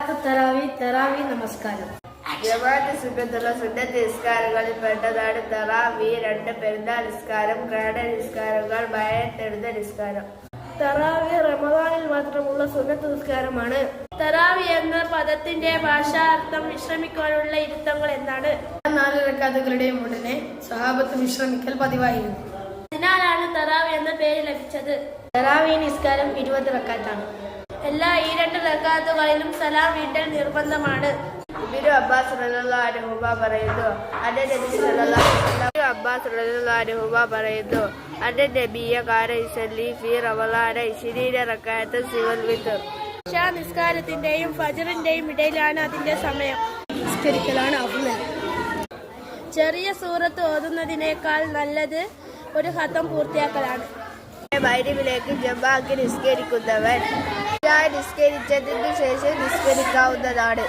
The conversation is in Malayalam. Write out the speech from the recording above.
തറാവി നമസ്കാരം. ജമാഅത്ത് സുന്നത്തുള്ള സുന്നത്ത് നിസ്കാരങ്ങളിൽ പെട്ടതാണ് തറാവി. 2 പെരുന്നാൾ നിസ്കാരം, ഗ്രഹണ നിസ്കാരങ്ങൾ, ഭയത്തെടുത്ത നിസ്കാരം. തറാവി റമദാനിൽ മാത്രമുള്ള സുന്നത്ത് നിസ്കാരമാണ്. തറാവി എന്ന പദത്തിന്റെ ഭാഷാർത്ഥം വിശ്രമിക്കാനുള്ള ഇരുത്തങ്ങൾ എന്നാണ്. 4 റക്അത്തുകളുടെയും ഉടനെ സ്വഹാബത്ത് വിശ്രമിക്കൽ പതിവായിരുന്നു. അതിനാലാണ് തറാവി എന്ന പേര് ലഭിച്ചത്. തറാവി നിസ്കാരം 20 റക്അത്താണ്. എല്ലാ ഈ 2 റക്അത്തുകളിലും സലാം വീട്ടൽ നിർബന്ധമാണ്. ഇബ്നു അബ്ബാസ് റളിയല്ലാഹു അൻഹുമ പറയുന്നു, അന്നബിയ കാന യുസല്ലി ഫീ റമളാന 20 റക്അത്തൻ സിവൽ വിത്ർ. ഇശാ നിസ്കാരത്തിന്റെയും ഫജ്റിന്റെയും ഇടയിലാണ് അതിന്റെ സമയം. നിസ്കരിക്കലാണ് അഫ്ളൽ. ചെറിയ സൂറത്ത് ഓതുന്നതിനേക്കാൾ നല്ലത് ഒരു ഖതം പൂർത്തിയാക്കലാണ്. മഗ്‌രിബിലേക്ക് ജമാഅത്ത് നിസ്കരിക്കുന്നവൻ നിസ്കരിച്ചതിനു ശേഷം നിസ്കരിക്കാവുന്നതാണ്.